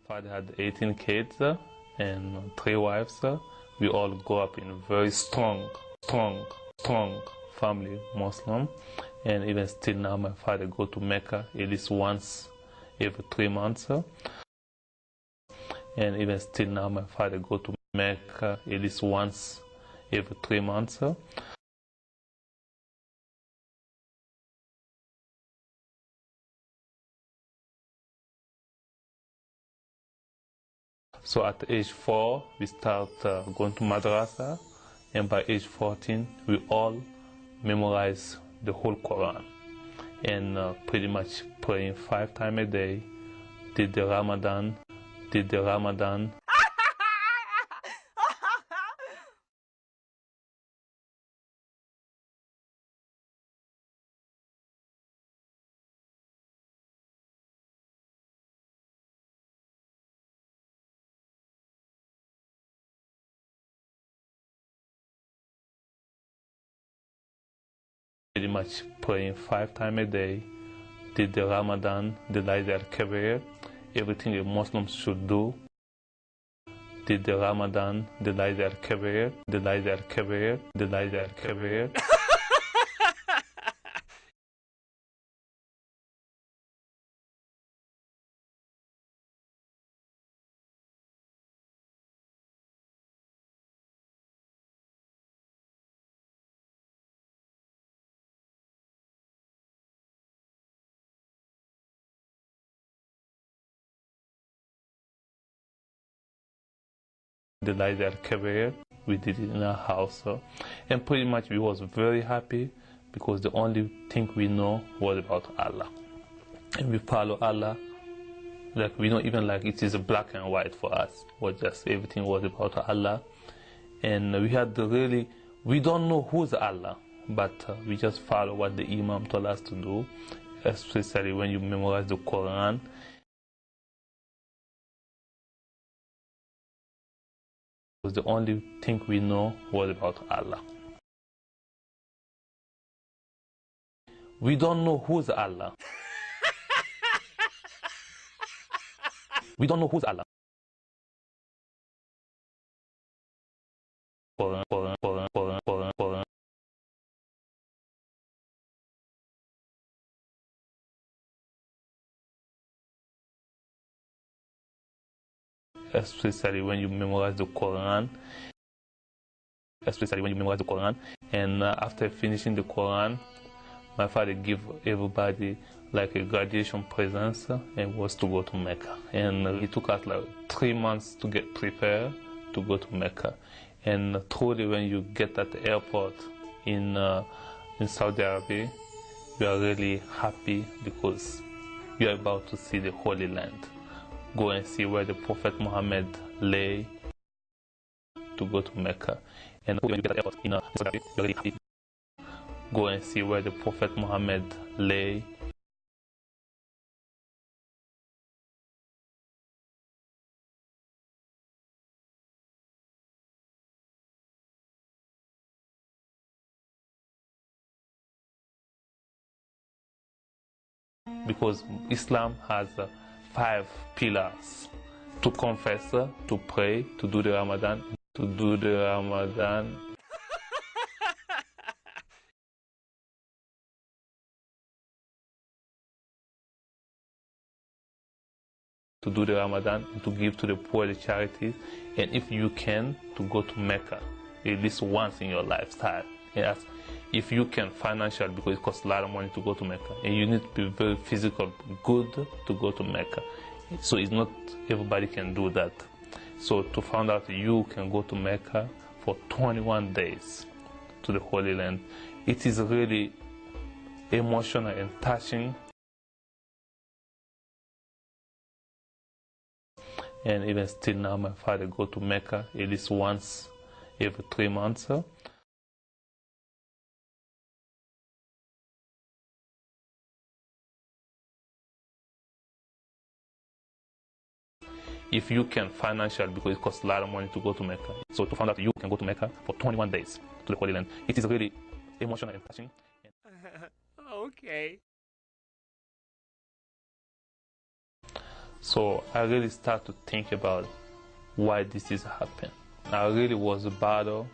father had 18 kids and 3 wives. We all grew up in a very strong family, Muslim. And even still now, my father go to Mecca at least once every 3 months. And even still now, my father go to Mecca at least once every 3 months. So at age 4, we start going to madrasa, and by age 14, we all memorize the whole Quran, and pretty much praying 5 times a day, did the Ramadan. Pretty much praying 5 times a day, did the Ramadan, the kaffir, everything a Muslim should do. Did the Ramadan, the kaffir. The kaffir, we did it in our house, and pretty much we was very happy because the only thing we know was about Allah, and we follow Allah. Like we don't even like it is black and white for us. Was just everything was about Allah, and we had we don't know who's Allah, but we just follow what the Imam told us to do, especially when you memorize the Quran. The only thing we know was about Allah. We don't know who's Allah. We don't know who's Allah. Especially when you memorize the Quran. And after finishing the Quran, my father gave everybody like a graduation present, and was to go to Mecca. And it took us like 3 months to get prepared to go to Mecca. And truly, when you get at the airport in Saudi Arabia, you are really happy because you are about to see the Holy Land. Go and see where the Prophet Muhammad lay to go to Mecca. And when you get at the airport in Saudi Arabia, you are really happy. Go and see where the Prophet Muhammad lay. Because Islam has 5 pillars: to confess, to pray, to do the Ramadan, to do the Ramadan. To do the Ramadan, to give to the poor, the charities, and if you can, to go to Mecca at least once in your lifetime. Yes, if you can financially, because it costs a lot of money to go to Mecca, and you need to be very physical good to go to Mecca. So it's not everybody can do that. So to find out you can go to Mecca for 21 days to the Holy Land, it is really emotional and touching. And even still now, my father go to Mecca at least once every 3 months. If you can financially, because it costs a lot of money to go to Mecca. So to find out you can go to Mecca for 21 days to the Holy Land, it is really emotional and touching. Okay. So I really start to think about why this is happening. I really was a battle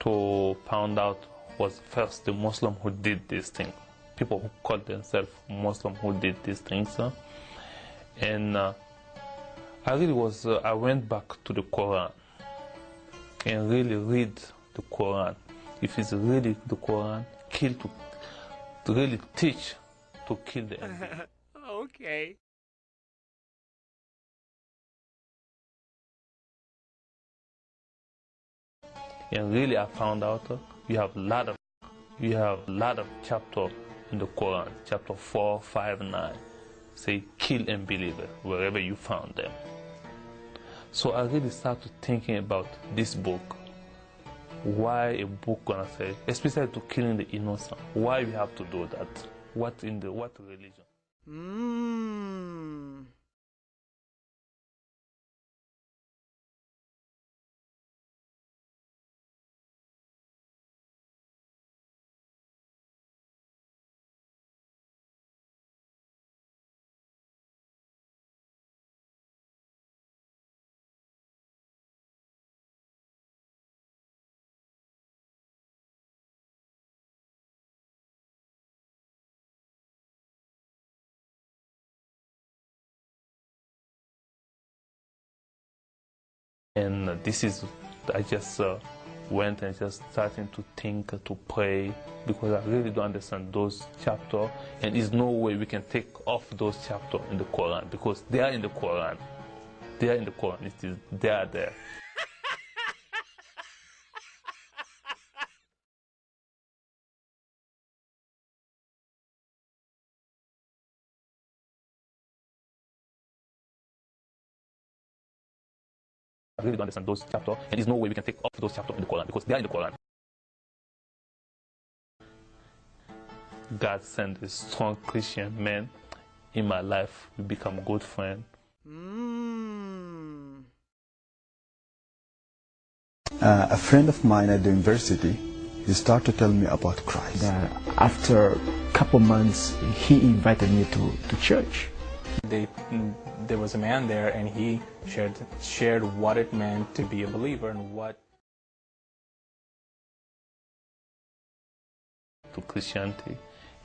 to find out was first the Muslim who did this thing. People who called themselves Muslim who did these things. And I went back to the Quran and really read the Quran. If it's really the Quran, to really teach to kill the enemy. Okay. And really I found out you have a lot of chapters in the Quran, chapter 4, 5, 9, say kill unbeliever wherever you found them. So I really started thinking about this book. Why a book gonna say, especially to killing the innocent? Why we have to do that? What religion? And I just went and just starting to think, to pray, because I really don't understand those chapters, and there's no way we can take off those chapters in the Quran, because they are in the Quran. They are in the Quran. They are there. I really don't understand those chapters, and there's no way we can take off those chapters in the Quran, because they are in the Quran. God sent a strong Christian man in my life. We become good friends. A friend of mine at the university, he started to tell me about Christ. After a couple months, he invited me to church. There was a man there, and he shared what it meant to be a believer and what. To Christianity,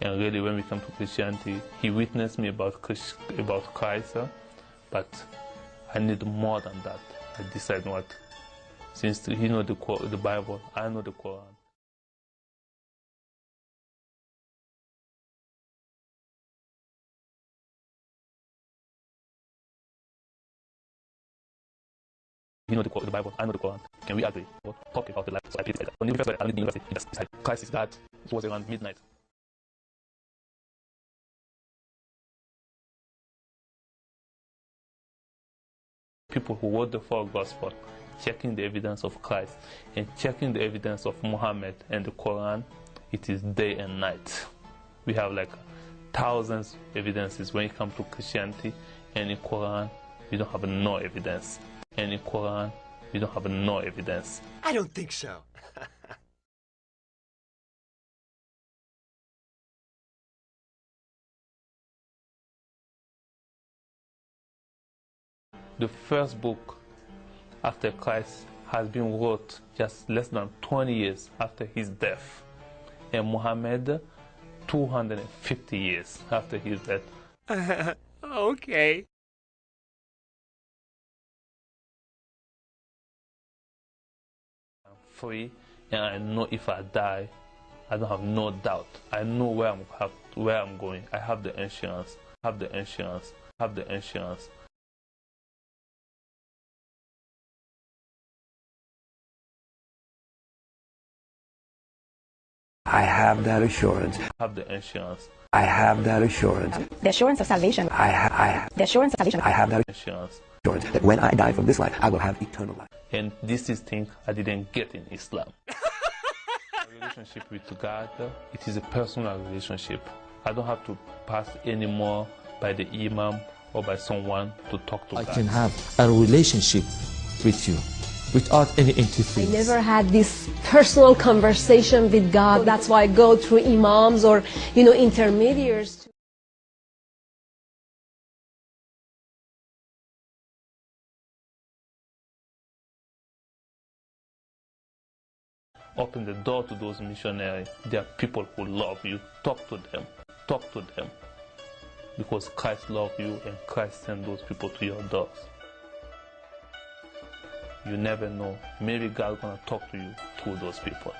and really when we come to Christianity, he witnessed me about Christ, but I need more than that. I decided what, since he knows the Bible, I know the Quran. He knows the Bible, I know the Quran. Can we agree? Talk about the life. So I did that. When we first I lived in university, he decided Christ is God. It was around midnight. People who wrote the four gospel, checking the evidence of Christ and checking the evidence of Muhammad and the Quran, it is day and night. We have like thousands of evidences when it comes to Christianity, and in Quran we don't have no evidence. And in Quran we don't have no evidence. I don't think so. The first book after Christ has been wrote just less than 20 years after his death, and Muhammad 250 years after his death. Okay. I'm free, and I know if I die, I don't have no doubt. I know where I'm going. I have the insurance. I have the insurance. I have that assurance. I have the insurance. I have that assurance. The assurance of salvation. The assurance of salvation. I have that Insurance. assurance that when I die from this life, I will have eternal life. And this is thing I didn't get in Islam. My relationship with God, it is a personal relationship. I don't have to pass anymore by the imam or by someone to talk to God. I can have a relationship with you without any interference. I never had this personal conversation with God. That's why I go through imams or, intermediaries. Open the door to those missionaries. There are people who love you. Talk to them. Talk to them. Because Christ loves you and Christ sent those people to your doors. You never know. Maybe God's going to talk to you through those people.